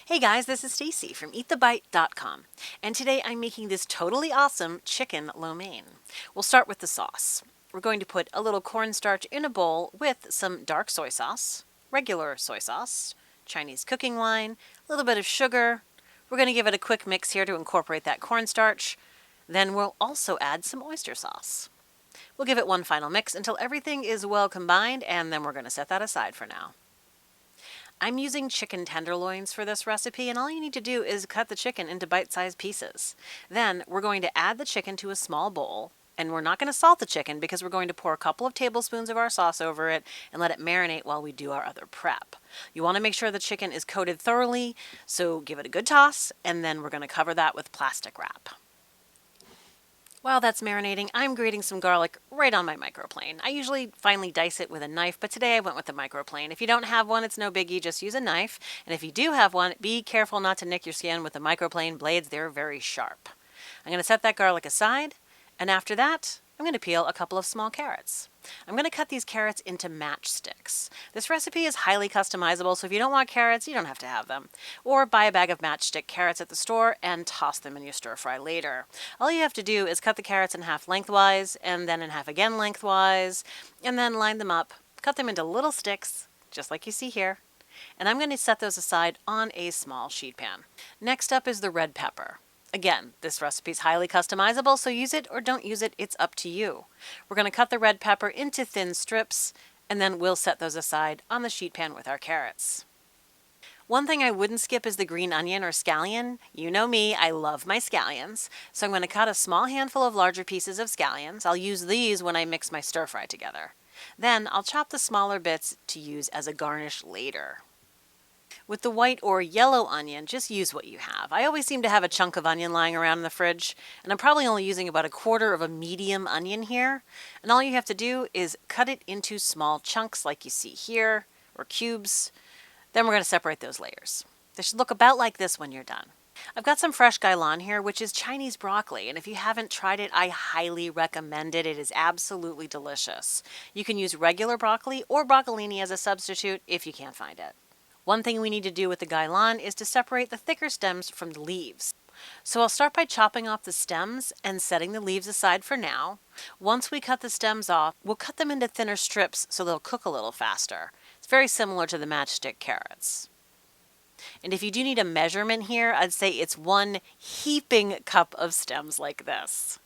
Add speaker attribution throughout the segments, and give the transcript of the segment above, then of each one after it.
Speaker 1: Hey guys, this is Stacy from eatthebite.com, and today I'm making this totally awesome chicken lo mein. We'll start with the sauce. We're going to put a little cornstarch in a bowl with some dark soy sauce, regular soy sauce, Chinese cooking wine, a little bit of sugar. We're going to give it a quick mix here to incorporate that cornstarch. Then we'll also add some oyster sauce. We'll give it one final mix until everything is well combined, and then we're going to set that aside for now. I'm using chicken tenderloins for this recipe, and all you need to do is cut the chicken into bite-sized pieces. Then we're going to add the chicken to a small bowl, and we're not going to salt the chicken because we're going to pour a couple of tablespoons of our sauce over it and let it marinate while we do our other prep. You want to make sure the chicken is coated thoroughly, so give it a good toss, and then we're going to cover that with plastic wrap. While that's marinating, I'm grating some garlic right on my microplane. I usually finely dice it with a knife, but today I went with the microplane. If you don't have one, it's no biggie, just use a knife. And if you do have one, be careful not to nick your skin with the microplane blades. They're very sharp. I'm going to set that garlic aside, and after that, I'm going to peel a couple of small carrots. I'm going to cut these carrots into matchsticks. This recipe is highly customizable, so if you don't want carrots, you don't have to have them. Or buy a bag of matchstick carrots at the store and toss them in your stir fry later. All you have to do is cut the carrots in half lengthwise, and then in half again lengthwise, and then line them up, cut them into little sticks, just like you see here. And I'm going to set those aside on a small sheet pan. Next up is the red pepper. Again, this recipe is highly customizable, so use it or don't use it, it's up to you. We're going to cut the red pepper into thin strips, and then we'll set those aside on the sheet pan with our carrots. One thing I wouldn't skip is the green onion or scallion. You know me, I love my scallions. So I'm going to cut a small handful of larger pieces of scallions. I'll use these when I mix my stir fry together. Then I'll chop the smaller bits to use as a garnish later. With the white or yellow onion, just use what you have. I always seem to have a chunk of onion lying around in the fridge, and I'm probably only using about 1/4 of a medium onion here. And all you have to do is cut it into small chunks like you see here, or cubes. Then we're going to separate those layers. They should look about like this when you're done. I've got some fresh scallion here, which is Chinese broccoli, and if you haven't tried it, I highly recommend it. It is absolutely delicious. You can use regular broccoli or broccolini as a substitute if you can't find it. One thing we need to do with the scallion is to separate the thicker stems from the leaves. So I'll start by chopping off the stems and setting the leaves aside for now. Once we cut the stems off, we'll cut them into thinner strips so they'll cook a little faster. It's very similar to the matchstick carrots. And if you do need a measurement here, I'd say it's 1 heaping cup of stems like this.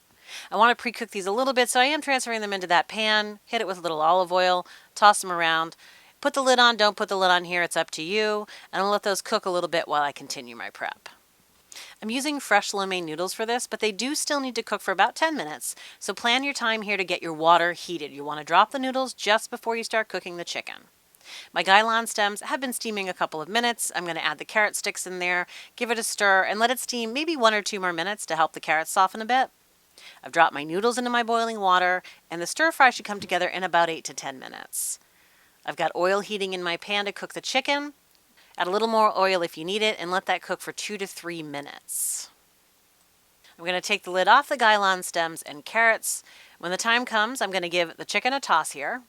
Speaker 1: I want to pre-cook these a little bit, so I am transferring them into that pan, hit it with a little olive oil, toss them around. Put the lid on, don't put the lid on here, it's up to you. And I'll let those cook a little bit while I continue my prep. I'm using fresh lo mein noodles for this, but they do still need to cook for about 10 minutes. So plan your time here to get your water heated. You want to drop the noodles just before you start cooking the chicken. My scallion stems have been steaming a couple of minutes. I'm going to add the carrot sticks in there, give it a stir, and let it steam maybe 1 or 2 more minutes to help the carrots soften a bit. I've dropped my noodles into my boiling water, and the stir fry should come together in about 8 to 10 minutes. I've got oil heating in my pan to cook the chicken. Add a little more oil if you need it and let that cook for 2 to 3 minutes. I'm going to take the lid off the scallion stems and carrots. When the time comes, I'm going to give the chicken a toss here.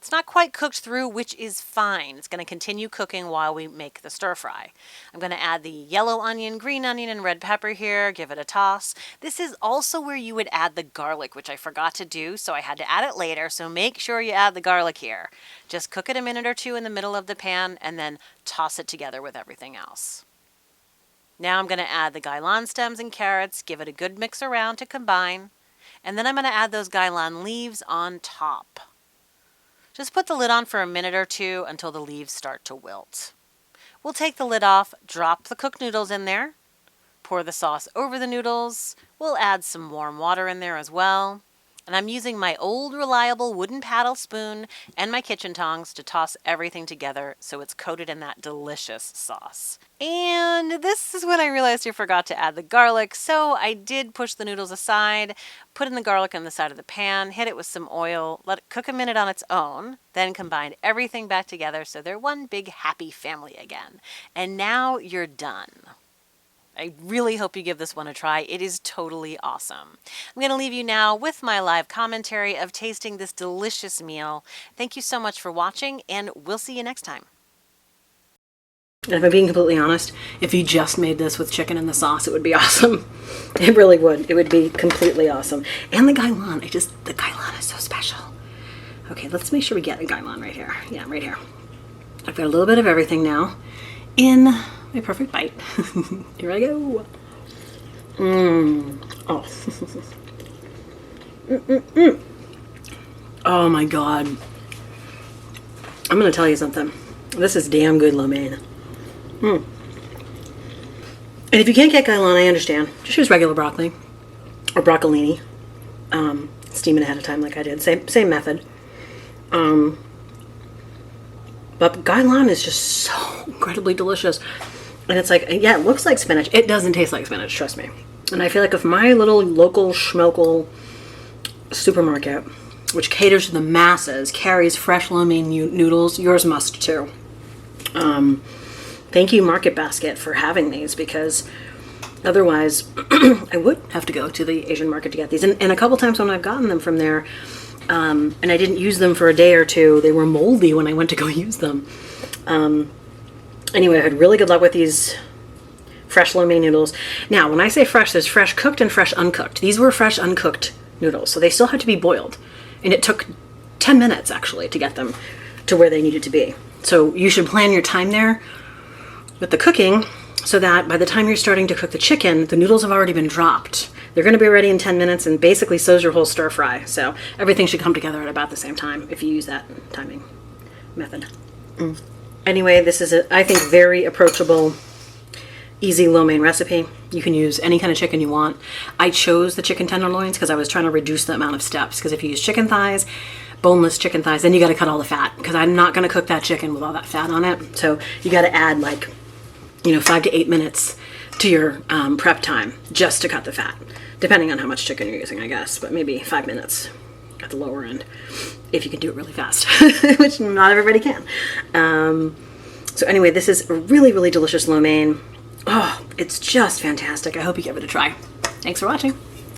Speaker 1: It's not quite cooked through, which is fine. It's going to continue cooking while we make the stir fry. I'm going to add the yellow onion, green onion, and red pepper here, give it a toss. This is also where you would add the garlic, which I forgot to do, so I had to add it later, so make sure you add the garlic here. Just cook it a minute or 2 in the middle of the pan, and then toss it together with everything else. Now I'm going to add the scallion stems and carrots, give it a good mix around to combine, and then I'm going to add those scallion leaves on top. Just put the lid on for a minute or 2 until the leaves start to wilt. We'll take the lid off, drop the cooked noodles in there, pour the sauce over the noodles. We'll add some warm water in there as well. And I'm using my old reliable wooden paddle spoon and my kitchen tongs to toss everything together so it's coated in that delicious sauce. And this is when I realized I forgot to add the garlic, so I did push the noodles aside, put in the garlic on the side of the pan, hit it with some oil, let it cook a minute on its own, then combine everything back together so they're one big happy family again. And now you're done. I really hope you give this one a try. It is totally awesome. I'm going to leave you now with my live commentary of tasting this delicious meal. Thank you so much for watching, and we'll see you next time.
Speaker 2: And if I'm being completely honest, if you just made this with chicken and the sauce, it would be awesome. It really would. It would be completely awesome. And the gailan, the gailan is so special. Okay, let's make sure we get a gailan right here. Yeah, right here. I've got a little bit of everything now in my perfect bite. Here I go. Oh. Oh my God. I'm going to tell you something. This is damn good lo mein. And if you can't get gailan, I understand. Just use regular broccoli or broccolini. Steam it ahead of time like I did. Same method. But gailan is just so incredibly delicious. And it's like, yeah, it looks like spinach. It doesn't taste like spinach, trust me. And I feel like if my little local schmokel supermarket, which caters to the masses, carries fresh lo mein noodles, yours must too. Thank you, Market Basket, for having these, because otherwise I would have to go to the Asian market to get these. And a couple times when I've gotten them from there, and I didn't use them for a day or two, they were moldy when I went to go use them. Anyway, I had really good luck with these fresh lo mein noodles. Now, when I say fresh, there's fresh cooked and fresh uncooked. These were fresh uncooked noodles, so they still had to be boiled. And it took 10 minutes, actually, to get them to where they needed to be. So you should plan your time there with the cooking so that by the time you're starting to cook the chicken, the noodles have already been dropped. They're going to be ready in 10 minutes, and basically so's your whole stir fry. So everything should come together at about the same time if you use that timing method. Anyway, this is I think, very approachable, easy lo mein recipe. You can use any kind of chicken you want. I chose the chicken tenderloins because I was trying to reduce the amount of steps. Because if you use chicken thighs, boneless chicken thighs, then you got to cut all the fat, because I'm not going to cook that chicken with all that fat on it. So you got to add 5 to 8 minutes to your prep time just to cut the fat, depending on how much chicken you're using, I guess, but maybe 5 minutes at the lower end if you can do it really fast, which not everybody can. So anyway, this is a really, really delicious lo mein. Oh, it's just fantastic. I hope you give it a try. Thanks for watching.